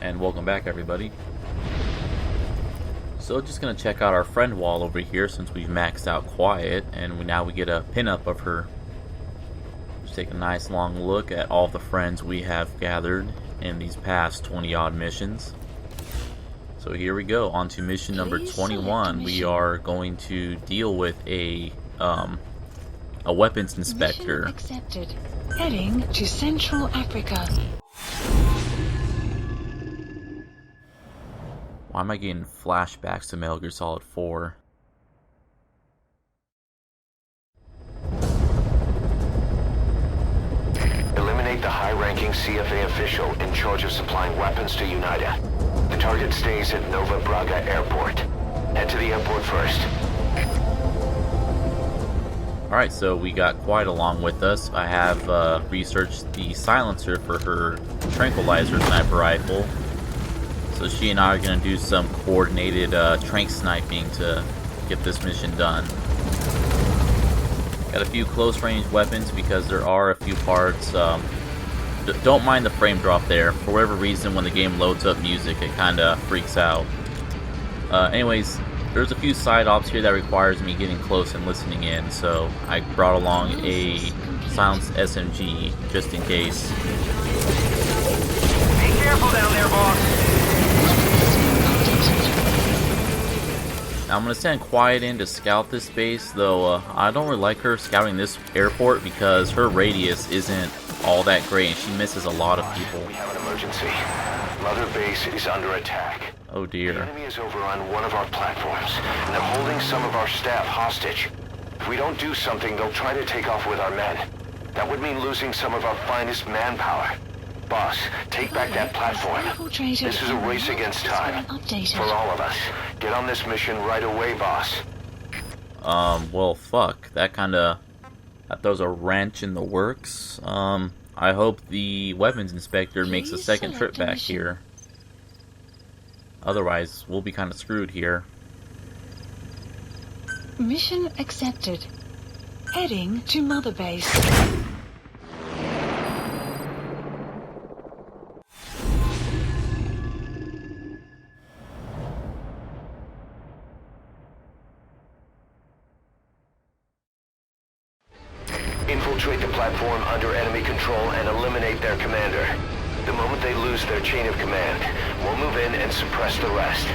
And welcome back, everybody. So just gonna check out our friend wall over here since we've maxed out Quiet, and now we get a pinup of her. Let's take a nice long look at all the friends we have gathered in these past 20 odd missions. So here we go, on to mission number 21. We are going to deal with a weapons inspector. Mission accepted. Heading to Central Africa. Why am I getting flashbacks to Metal Gear Solid 4? Eliminate the high-ranking CFA official in charge of supplying weapons to UNITA. The target stays at Nova Braga Airport. Head to the airport first. Alright, so we got Quiet along with us. I have researched the silencer for her tranquilizer sniper rifle. So she and I are going to do some coordinated trank sniping to get this mission done. Got a few close range weapons because there are a few parts. Don't mind the frame drop there. For whatever reason, when the game loads up music, it kind of freaks out. Anyways, there's a few side ops here that requires me getting close and listening in, so I brought along a silenced SMG just in case. Be careful down there, boss. Now I'm going to send Quiet in to scout this base, though I don't really like her scouting this airport because her radius isn't all that great and she misses a lot of people. We have an emergency. Mother Base is under attack. Oh dear. The enemy is over on one of our platforms, and they're holding some of our staff hostage. If we don't do something, they'll try to take off with our men. That would mean losing some of our finest manpower. Boss, take back that platform. This is a race against time. For all of us. Get on this mission right away, boss. Well, fuck. That throws a wrench in the works. I hope the weapons inspector makes a second trip back here. Otherwise, we'll be kind of screwed here. Mission accepted. Heading to Mother Base. Infiltrate the platform under enemy control and eliminate their commander. The moment they lose their chain of command, we'll move in and suppress the rest.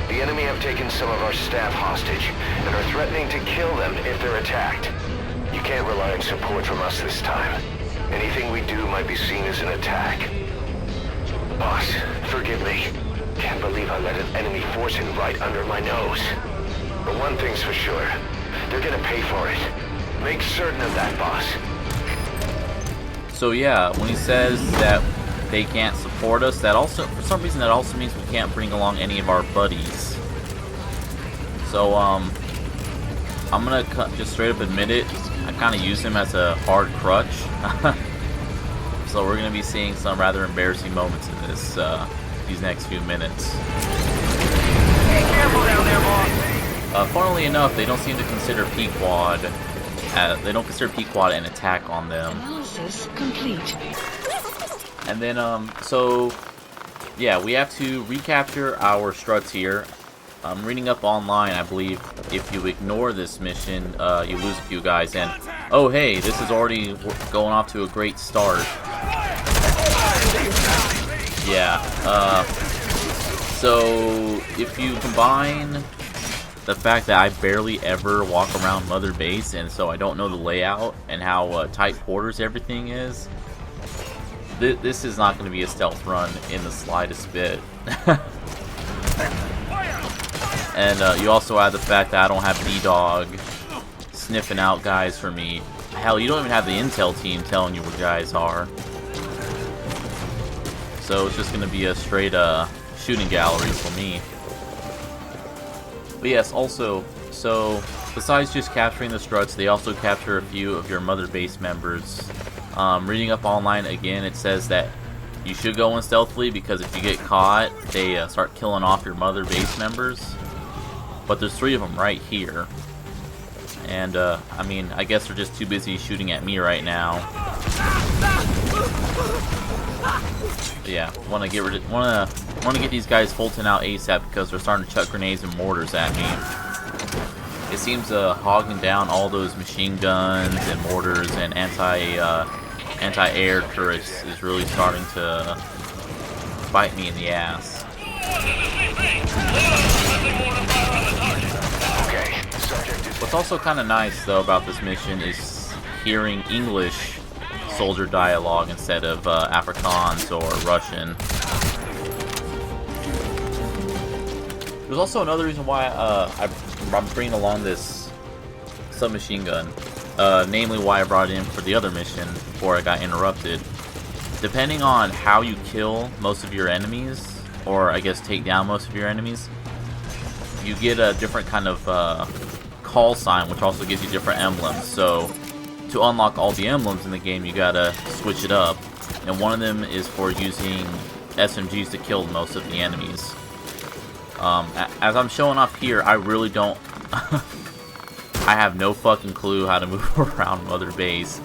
The enemy have taken some of our staff hostage and are threatening to kill them if they're attacked. You can't rely on support from us this time. Anything we do might be seen as an attack. Boss, forgive me. Can't believe I let an enemy force in right under my nose. But one thing's for sure. They're gonna pay for it. Make certain of that, boss. So yeah, when he says that they can't support us, that also, for some reason, that also means we can't bring along any of our buddies. So, I'm gonna just straight up admit it, I kind of use him as a hard crutch. So we're gonna be seeing some rather embarrassing moments in this, these next few minutes. Be careful down there, boss. Funnily enough, they don't seem to consider Pequod. They don't consider Pequod an attack on them. Analysis complete. And then, so, yeah, we have to recapture our struts here. I'm reading up online, I believe if you ignore this mission, you lose a few guys, and, oh hey, this is already going off to a great start. Yeah, so, if you combine the fact that I barely ever walk around Mother Base, and so I don't know the layout and how tight quarters everything is, this is not going to be a stealth run in the slightest bit. And you also add the fact that I don't have D-Dog sniffing out guys for me. Hell, you don't even have the intel team telling you where guys are. So it's just going to be a straight shooting gallery for me. But yes, also, so besides just capturing the struts, they also capture a few of your Mother Base members. Reading up online again, it says that you should go in stealthily because if you get caught, they start killing off your Mother Base members. But there's 3 of them right here. And, I mean, I guess they're just too busy shooting at me right now. Yeah, want to get these guys Fulton out ASAP because they're starting to chuck grenades and mortars at me. It seems hogging down all those machine guns and mortars and anti-air turrets is really starting to bite me in the ass. What's also kind of nice though about this mission is hearing English soldier dialogue instead of Afrikaans or Russian. There's also another reason why I'm bringing along this submachine gun, namely why I brought it in for the other mission before I got interrupted. Depending on how you kill most of your enemies, or I guess take down most of your enemies, you get a different kind of call sign, which also gives you different emblems. So to unlock all the emblems in the game, you gotta switch it up, and one of them is for using SMGs to kill most of the enemies. As I'm showing off here, I really don't I have no fucking clue how to move around Mother Base.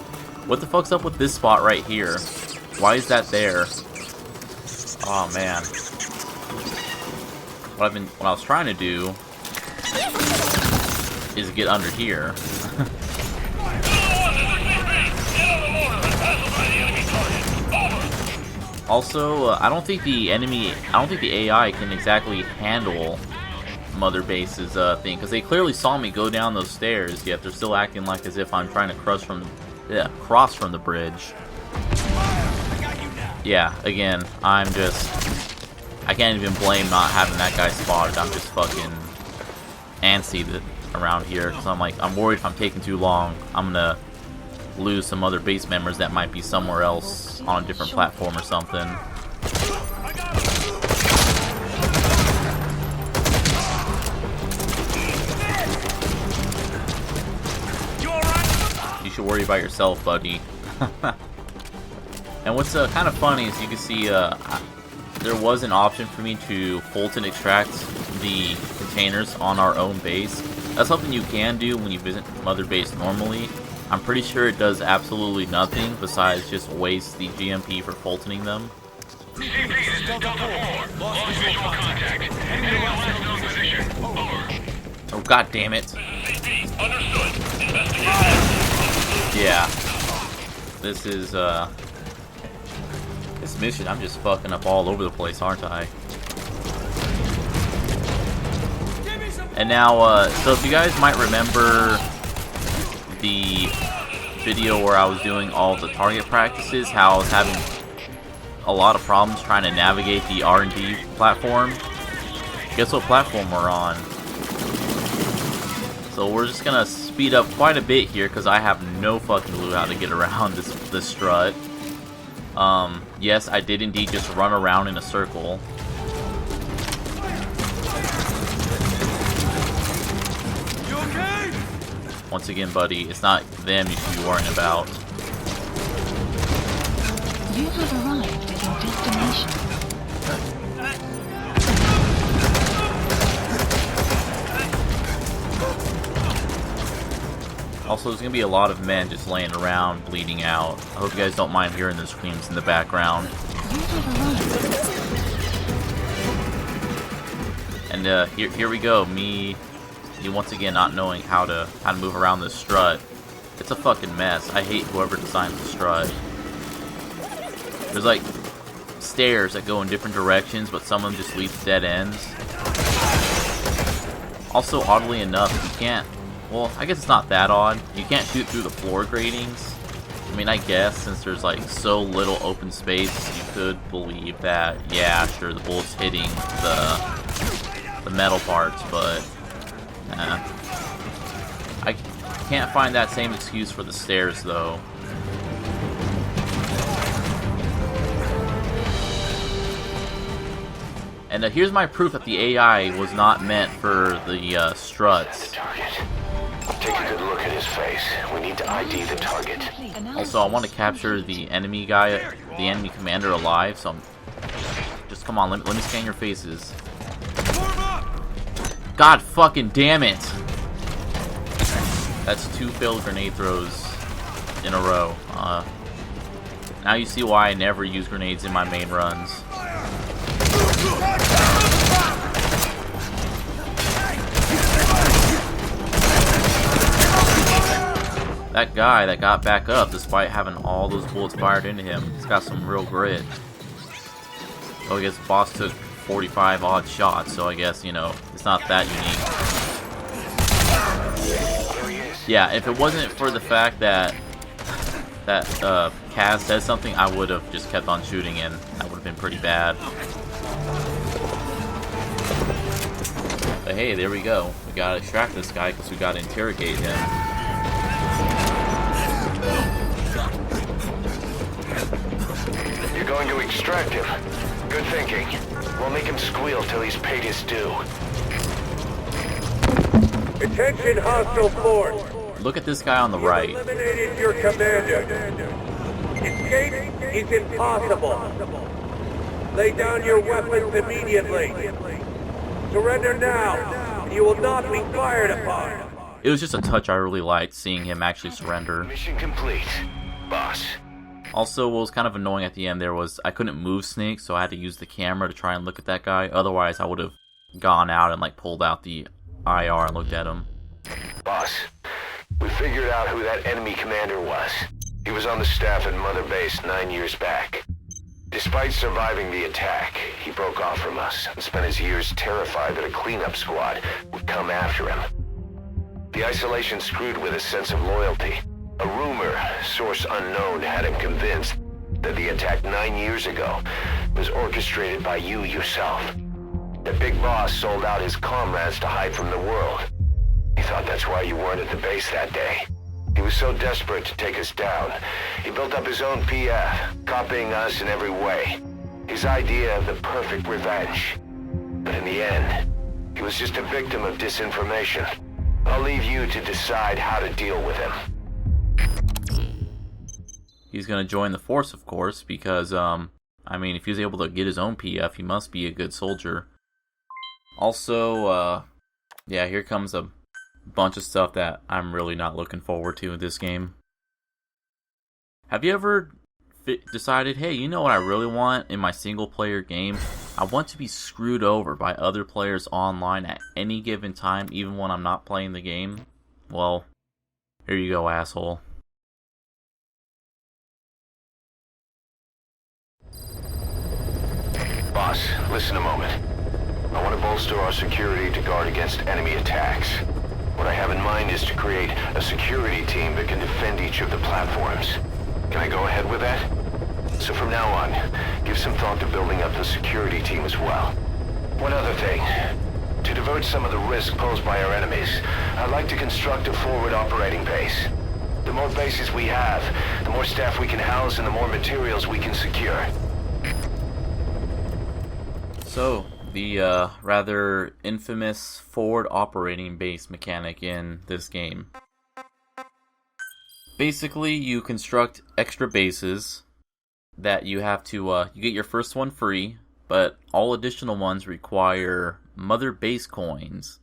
What the fuck's up with this spot right here? Why is that there? Oh man. What I was trying to do is get under here. Also, I don't think the AI can exactly handle Mother Base's thing, because they clearly saw me go down those stairs, yet they're still acting like as if I'm trying to cross from the bridge. Yeah, again, I can't even blame not having that guy spotted. I'm just fucking antsy around here, because I'm worried if I'm taking too long, I'm gonna lose some other base members that might be somewhere else on a different platform or something. You should worry about yourself, buddy. And what's kind of funny is you can see there was an option for me to Fulton extract the containers on our own base. That's something you can do when you visit Mother Base normally. I'm pretty sure it does absolutely nothing besides just waste the GMP for Fultoning them. Oh god damn it. Yeah. This is this mission, I'm just fucking up all over the place, aren't I? And now, so if you guys might remember the video where I was doing all the target practices, how I was having a lot of problems trying to navigate the R&D platform. Guess what platform we're on? So we're just gonna speed up quite a bit here because I have no fucking clue how to get around this strut. Yes, I did indeed just run around in a circle. Once again, buddy, it's not them you should be worrying about. You have arrived at your destination. Also, there's gonna be a lot of men just laying around, bleeding out. I hope you guys don't mind hearing the screams in the background. You have arrived. And here we go. Me once again not knowing how to move around this strut. It's a fucking mess. I hate whoever designed the strut. There's like stairs that go in different directions, but some of them just lead to dead ends. Also, oddly enough, you can't. Well, I guess it's not that odd. You can't shoot through the floor gratings. I mean, I guess since there's like so little open space, you could believe that. Yeah, sure, the bullet's hitting the metal parts, but. I can't find that same excuse for the stairs, though. And here's my proof that the AI was not meant for the struts. Take a good look at his face. We need to ID the target. Also, I want to capture the enemy guy, the enemy commander alive, so just come on, let me scan your faces. God fucking damn it! That's 2 failed grenade throws in a row. Now you see why I never use grenades in my main runs. That guy that got back up despite having all those bullets fired into him, he's got some real grit. So I guess the boss took 45 odd shots, so I guess, you know, it's not that unique. Yeah, if it wasn't for the fact that Kaz said something, I would have just kept on shooting, and that would have been pretty bad. But hey, there we go. We gotta extract this guy because we gotta interrogate him. You're going to extract him. Good thinking. We'll make him squeal till he's paid his due. Attention hostile force. Look at this guy on the right. Eliminated your commander. Escape is impossible. Lay down your weapons immediately. Surrender now, and you will not be fired upon. It was just a touch I really liked, seeing him actually surrender. Mission complete, boss. Also, what was kind of annoying at the end there was I couldn't move Snake, so I had to use the camera to try and look at that guy. Otherwise, I would have gone out and like pulled out the IR and looked at him. Boss, we figured out who that enemy commander was. He was on the staff at Mother Base 9 years back. Despite surviving the attack, he broke off from us and spent his years terrified that a cleanup squad would come after him. The isolation screwed with his sense of loyalty. A rumor, source unknown, had him convinced that the attack 9 years ago was orchestrated by you yourself. The big boss sold out his comrades to hide from the world. He thought that's why you weren't at the base that day. He was so desperate to take us down, he built up his own PF, copying us in every way. His idea of the perfect revenge. But in the end, he was just a victim of disinformation. I'll leave you to decide how to deal with him. He's gonna join the force, of course, because, I mean, if he was able to get his own PF, he must be a good soldier. Also, yeah, here comes a bunch of stuff that I'm really not looking forward to in this game. Have you ever decided, hey, you know what I really want in my single-player game? I want to be screwed over by other players online at any given time, even when I'm not playing the game? Well, here you go, asshole. Boss, listen a moment. I want to bolster our security to guard against enemy attacks. What I have in mind is to create a security team that can defend each of the platforms. Can I go ahead with that? So from now on, give some thought to building up the security team as well. One other thing. To divert some of the risk posed by our enemies, I'd like to construct a forward operating base. The more bases we have, the more staff we can house and the more materials we can secure. So, the rather infamous forward operating base mechanic in this game. Basically, you construct extra bases that you have to, you get your first one free, but all additional ones require Mother Base coins.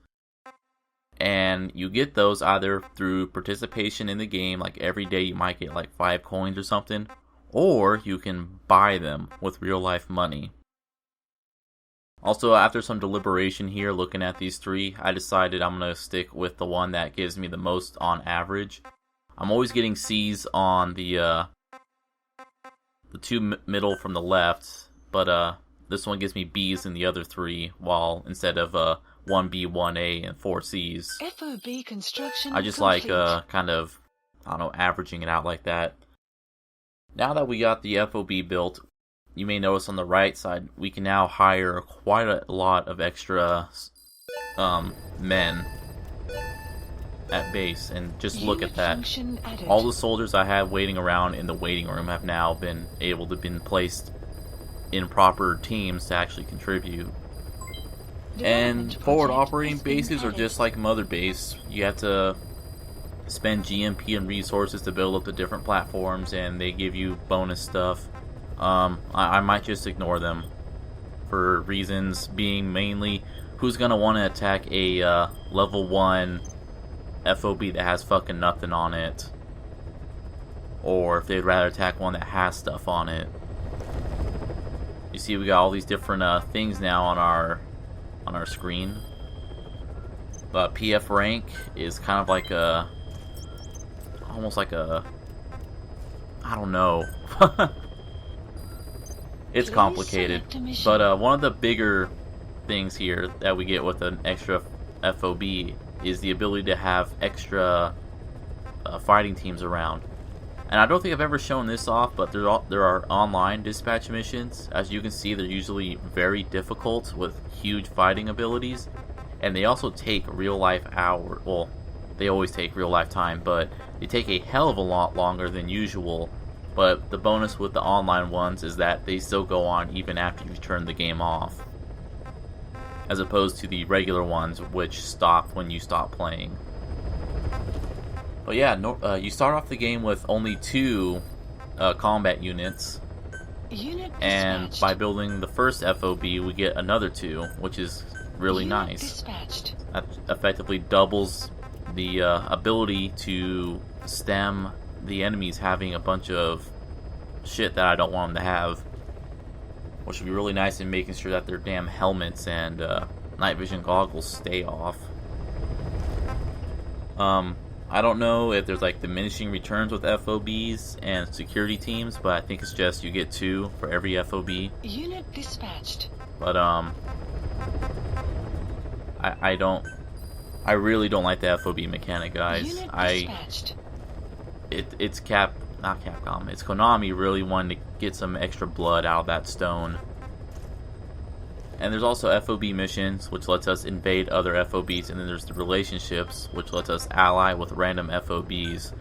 And you get those either through participation in the game, like every day you might get like 5 coins or something, or you can buy them with real life money. Also, after some deliberation here, looking at these 3, I decided I'm going to stick with the one that gives me the most on average. I'm always getting C's on the 2 middle from the left, but this one gives me B's in the other 3, while instead of 1B, 1A, and 4 C's. FOB construction I just complete. like kind of, I don't know, averaging it out like that. Now that we got the FOB built, you may notice on the right side, we can now hire quite a lot of extra men at base, and just look at that. Function added. All the soldiers I had waiting around in the waiting room have now been able to be placed in proper teams to actually contribute. And Development forward project operating has been bases are added. just like Mother Base. You have to spend GMP and resources to build up the different platforms, and they give you bonus stuff. I might just ignore them for reasons being mainly who's gonna want to attack a level 1 FOB that has fucking nothing on it. or if they'd rather attack one that has stuff on it. You see, we got all these different things now on our screen. But PF rank is kind of like a, almost like a, I don't know. It's complicated. But one of the bigger things here that we get with an extra FOB is the ability to have extra fighting teams around. And I don't think I've ever shown this off, but there are online dispatch missions. As you can see, they're usually very difficult with huge fighting abilities. And they also take real life hours. Well, they always take real life time, but they take a hell of a lot longer than usual. But the bonus with the online ones is that they still go on even after you've turned the game off, as opposed to the regular ones, which stop when you stop playing. But yeah, you start off the game with only 2 combat units, and by building the first FOB, we get another 2, which is really nice. That effectively doubles the ability to stem the enemies having a bunch of shit that I don't want them to have, which would be really nice in making sure that their damn helmets and night vision goggles stay off. I don't know if there's like diminishing returns with FOBs and security teams, but I think it's just you get 2 for every FOB. Unit dispatched. But I really don't like the FOB mechanic, guys. Unit dispatched. It's not Capcom, it's Konami really wanting to get some extra blood out of that stone. And there's also FOB missions, which lets us invade other FOBs, and then there's the relationships, which lets us ally with random FOBs.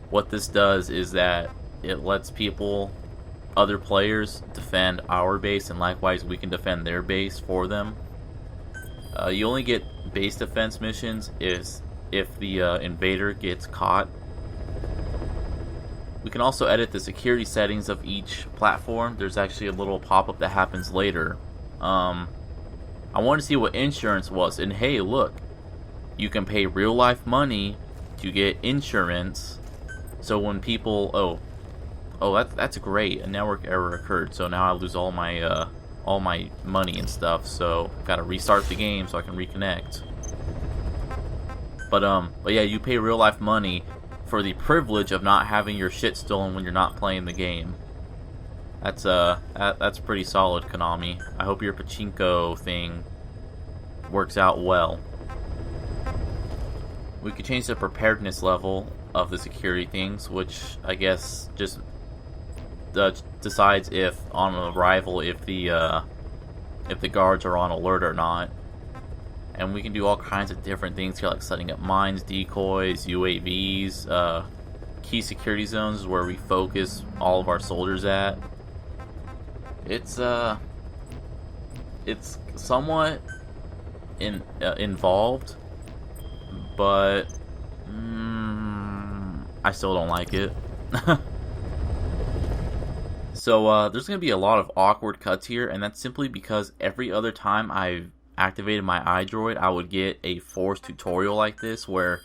What this does is that it lets people, other players, defend our base, and likewise we can defend their base for them. You only get base defense missions if the invader gets caught. We can also edit the security settings of each platform. There's actually a little pop-up that happens later. I wanted to see what insurance was, and hey, look, you can pay real life money to get insurance. So when people, that's great. A network error occurred, so now I lose all my money and stuff. So gotta restart the game so I can reconnect. But yeah, you pay real life money for the privilege of not having your shit stolen when you're not playing the game. That's pretty solid, Konami. I hope your pachinko thing works out well. We could change the preparedness level of the security things, which I guess just decides if on arrival if the guards are on alert or not. And we can do all kinds of different things here, like setting up mines, decoys, UAVs, key security zones is where we focus all of our soldiers at. It's somewhat involved, but I still don't like it. So there's going to be a lot of awkward cuts here, and that's simply because every other time I've activated my iDroid, I would get a forced tutorial like this, where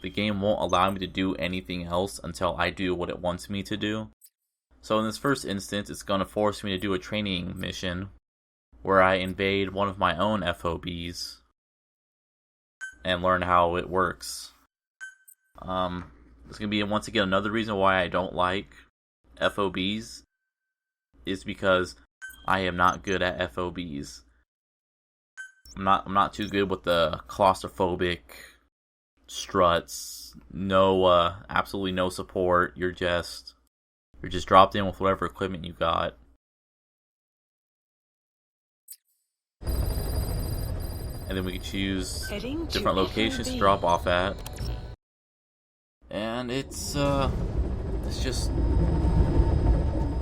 the game won't allow me to do anything else until I do what it wants me to do. So in this first instance, it's going to force me to do a training mission where I invade one of my own FOBs and learn how it works. It's going to be, once again, another reason why I don't like FOBs is because I am not good at FOBs. I'm not too good with the claustrophobic struts. No, absolutely no support. You're just dropped in with whatever equipment you got. And then we can choose different locations to drop off at. And it's just,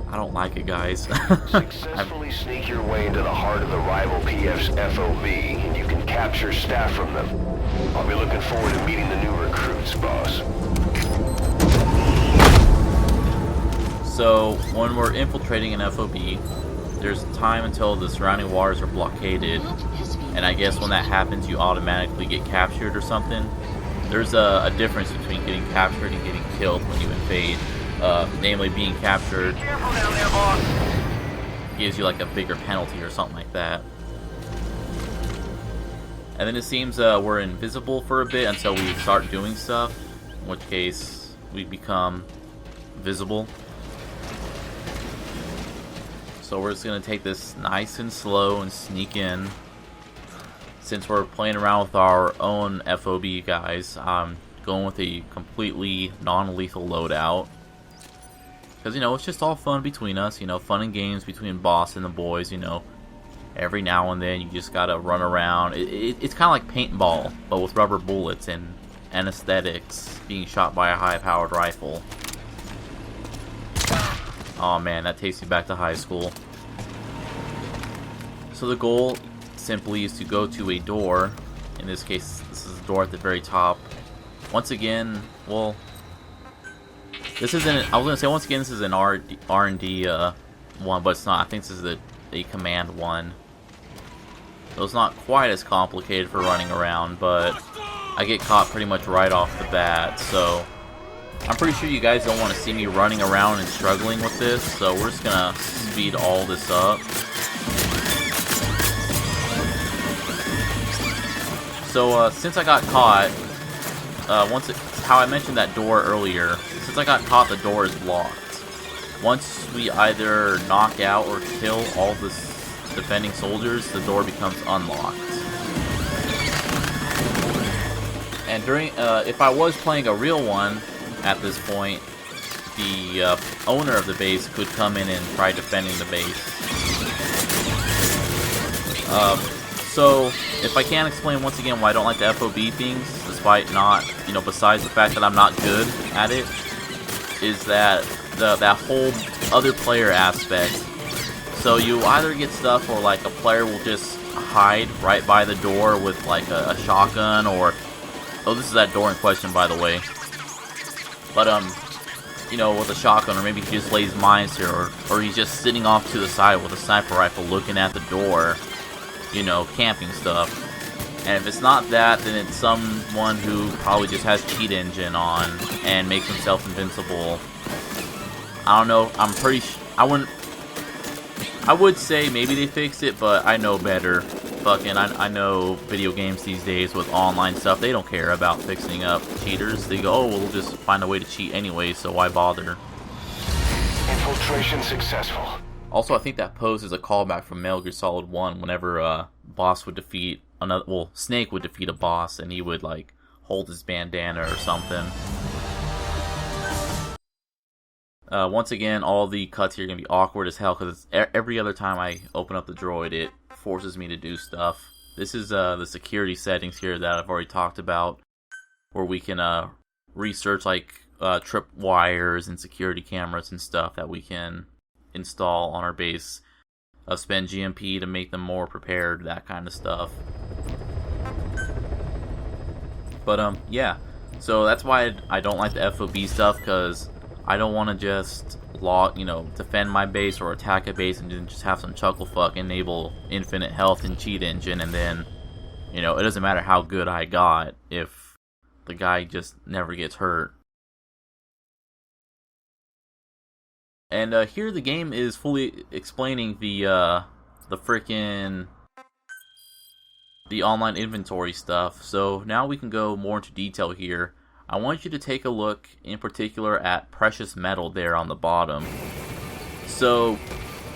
I don't like it, guys. Successfully sneak your way into the heart of the rival PF's FOB, and you can capture staff from them. I'll be looking forward to meeting the new recruits, boss. So, when we're infiltrating an FOB, there's time until the surrounding waters are blockaded, and I guess when that happens you automatically get captured or something. There's a difference between getting captured and getting killed when you invade namely being captured, Careful down there, boss. gives you like a bigger penalty or something like that. And then it seems we're invisible for a bit until we start doing stuff, in which case we become visible. So we're just going to take this nice and slow and sneak in. Since we're playing around with our own FOB, guys, I'm going with a completely non-lethal loadout. Because, you know, it's just all fun between us, you know, fun and games between boss and the boys, you know. Every now and then you just gotta run around. It's kind of like paintball, but with rubber bullets and anesthetics, being shot by a high-powered rifle. Oh man, that takes me back to high school. So the goal simply is to go to a door. In this case, this is the door at the very top. Once again, well, this isn't. I was gonna say once again, this is an R&D one, but it's not. I think this is a command one. So it's not quite as complicated for running around, but I get caught pretty much right off the bat. So I'm pretty sure you guys don't want to see me running around and struggling with this. So we're just gonna speed all this up. So since I got caught, how I mentioned that door earlier, since I got caught, the door is locked. Once we either knock out or kill all the defending soldiers, the door becomes unlocked. And during, if I was playing a real one at this point, the owner of the base could come in and try defending the base. So, if I can explain once again why I don't like the FOB things, despite not, you know, besides the fact that I'm not good at it, is that that whole other player aspect. So you either get stuff where like a player will just hide right by the door with like a shotgun, or oh, this is that door in question, by the way. But you know, with a shotgun, or maybe he just lays mines here, or he's just sitting off to the side with a sniper rifle looking at the door, you know, camping stuff. And if it's not that, then it's someone who probably just has cheat engine on and makes himself invincible. I don't know, I'm pretty I would say maybe they fixed it, but I know better. Fucking, I know video games these days with online stuff, they don't care about fixing up cheaters. They go, oh, we'll just find a way to cheat anyway, so why bother? Infiltration successful. Also, I think that pose is a callback from Metal Gear Solid 1, whenever boss would defeat another, well, Snake would defeat a boss, and he would, like, hold his bandana or something. Once again, all the cuts here are going to be awkward as hell, because every other time I open up the droid, it forces me to do stuff. This is the security settings here that I've already talked about, where we can research, like, trip wires and security cameras and stuff that we can install on our base, spend GMP to make them more prepared, that kind of stuff. But yeah, so that's why I don't like the FOB stuff, because I don't want to just defend my base or attack a base and then just have some chucklefuck enable infinite health and cheat engine, and then, you know, it doesn't matter how good I got if the guy just never gets hurt. And here the game is fully explaining the online inventory stuff. So now we can go more into detail here. I want you to take a look in particular at precious metal there on the bottom. So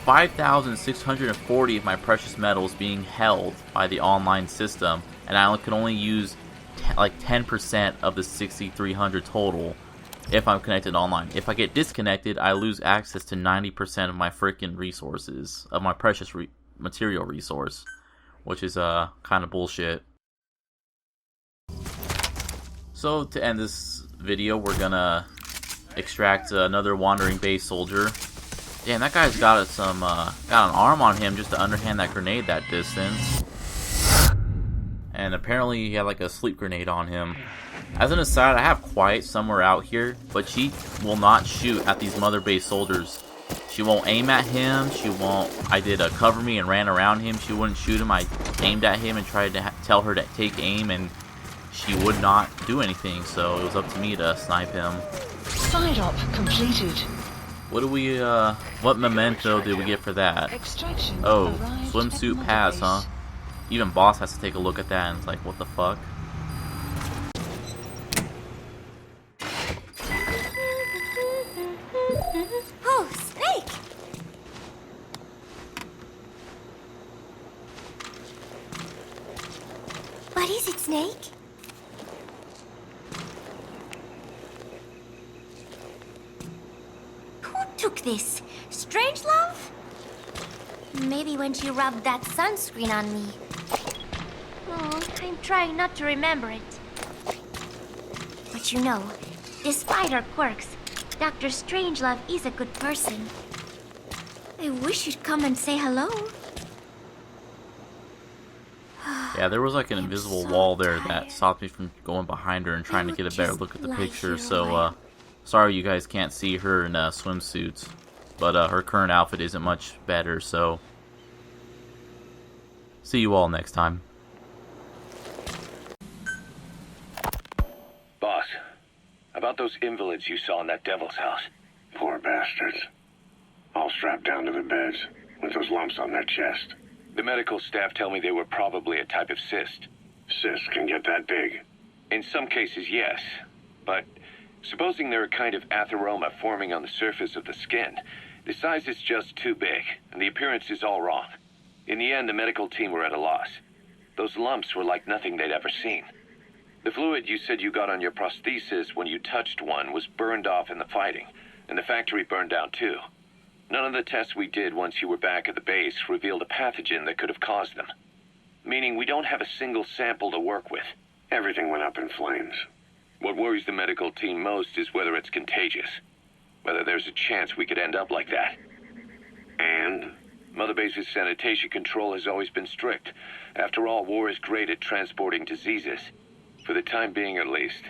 5,640 of my precious metal is being held by the online system, and I can only use like 10% of the 6,300 total if I'm connected online. If I get disconnected, I lose access to 90% of my freaking resources, of my precious material resource, which is kind of bullshit. So to end this video, we're gonna extract another wandering base soldier. Damn, that guy's got got an arm on him just to underhand that grenade that distance. And apparently he had like a sleep grenade on him. As an aside, I have Quiet somewhere out here, but she will not shoot at these mother base soldiers. She won't aim at him, she won't... I did a cover me and ran around him, she wouldn't shoot him. I aimed at him and tried to tell her to take aim, and she would not do anything, so it was up to me to snipe him. Side op completed. What do we, what memento did we get for that? Extraction Oh, arrived swimsuit at pass, huh? Mother Even boss has to take a look at that and it's like, what the fuck? Oh, Snake! What is it, Snake? Who took this? Strangelove? Maybe when she rubbed that sunscreen on me. Oh, I'm trying not to remember it. But you know, despite her quirks, Dr. Strangelove is a good person. I wish you'd come and say hello. Yeah, there was like an I'm invisible so wall there that tired. stopped me from going behind her and trying to will get a better just look at the lie picture, here a so, while. sorry you guys can't see her in, swimsuits. But, her current outfit isn't much better, so... See you all next time. Boss, about those invalids you saw in that devil's house. Poor bastards. All strapped down to the beds, with those lumps on their chest. The medical staff tell me they were probably a type of cyst. Cysts can get that big. In some cases, yes. But supposing they're a kind of atheroma forming on the surface of the skin, the size is just too big, and the appearance is all wrong. In the end, the medical team were at a loss. Those lumps were like nothing they'd ever seen. The fluid you said you got on your prosthesis when you touched one was burned off in the fighting, and the factory burned down too. None of the tests we did once you were back at the base revealed a pathogen that could have caused them. Meaning we don't have a single sample to work with. Everything went up in flames. What worries the medical team most is whether it's contagious. Whether there's a chance we could end up like that. And? Mother Base's sanitation control has always been strict. After all, war is great at transporting diseases. For the time being, at least.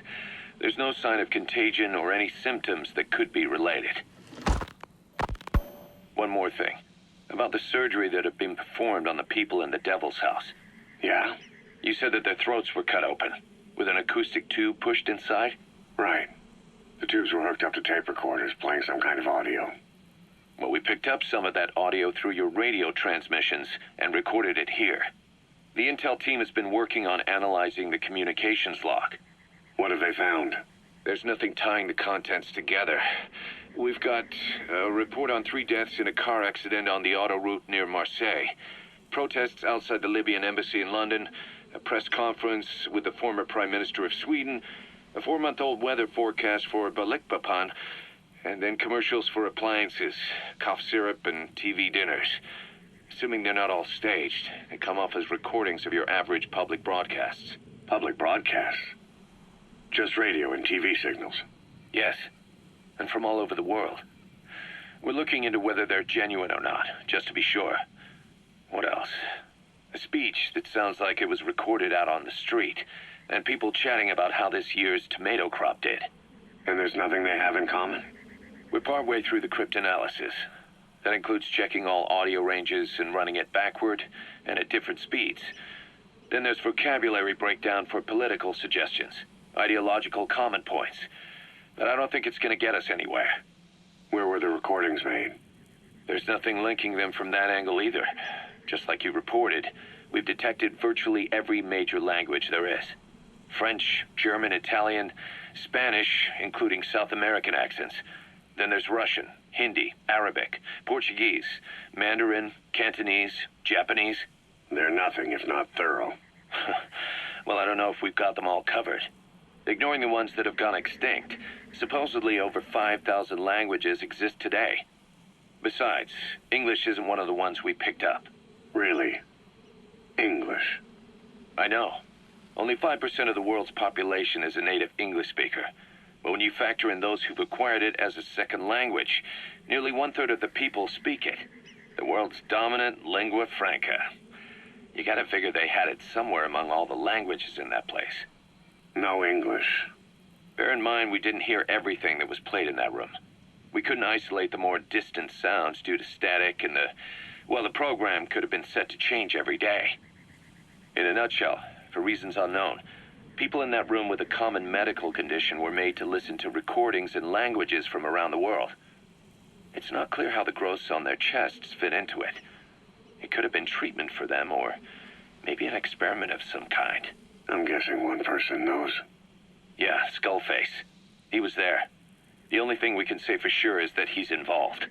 There's no sign of contagion or any symptoms that could be related. One more thing. About the surgery that had been performed on the people in the Devil's House. Yeah? You said that their throats were cut open, with an acoustic tube pushed inside? Right. The tubes were hooked up to tape recorders, playing some kind of audio. Well, we picked up some of that audio through your radio transmissions and recorded it here. The intel team has been working on analyzing the communications log. What have they found? There's nothing tying the contents together. We've got a report on 3 deaths in a car accident on the autoroute near Marseille. Protests outside the Libyan embassy in London. A press conference with the former Prime Minister of Sweden. A 4-month-old weather forecast for Balikpapan. And then commercials for appliances, cough syrup, and TV dinners. Assuming they're not all staged, they come off as recordings of your average public broadcasts. Public broadcasts? Just radio and TV signals? Yes, and from all over the world. We're looking into whether they're genuine or not, just to be sure. What else? A speech that sounds like it was recorded out on the street, and people chatting about how this year's tomato crop did. And there's nothing they have in common? We're partway through the cryptanalysis. That includes checking all audio ranges and running it backward and at different speeds. Then there's vocabulary breakdown for political suggestions, ideological comment points. But I don't think it's going to get us anywhere. Where were the recordings made? There's nothing linking them from that angle either. Just like you reported, we've detected virtually every major language there is. French, German, Italian, Spanish, including South American accents. Then there's Russian, Hindi, Arabic, Portuguese, Mandarin, Cantonese, Japanese. They're nothing if not thorough. Well, I don't know if we've got them all covered. Ignoring the ones that have gone extinct, supposedly over 5,000 languages exist today. Besides, English isn't one of the ones we picked up. Really? English? I know. Only 5% of the world's population is a native English speaker. But when you factor in those who've acquired it as a second language, nearly 1/3 of the people speak it. The world's dominant lingua franca. You gotta figure they had it somewhere among all the languages in that place. No English. Bear in mind, we didn't hear everything that was played in that room. We couldn't isolate the more distant sounds due to static and the program could have been set to change every day. In a nutshell, for reasons unknown, People in that room with a common medical condition were made to listen to recordings in languages from around the world. It's not clear how the growths on their chests fit into it. It could have been treatment for them, or maybe an experiment of some kind. I'm guessing one person knows. Yeah, Skullface. He was there. The only thing we can say for sure is that he's involved.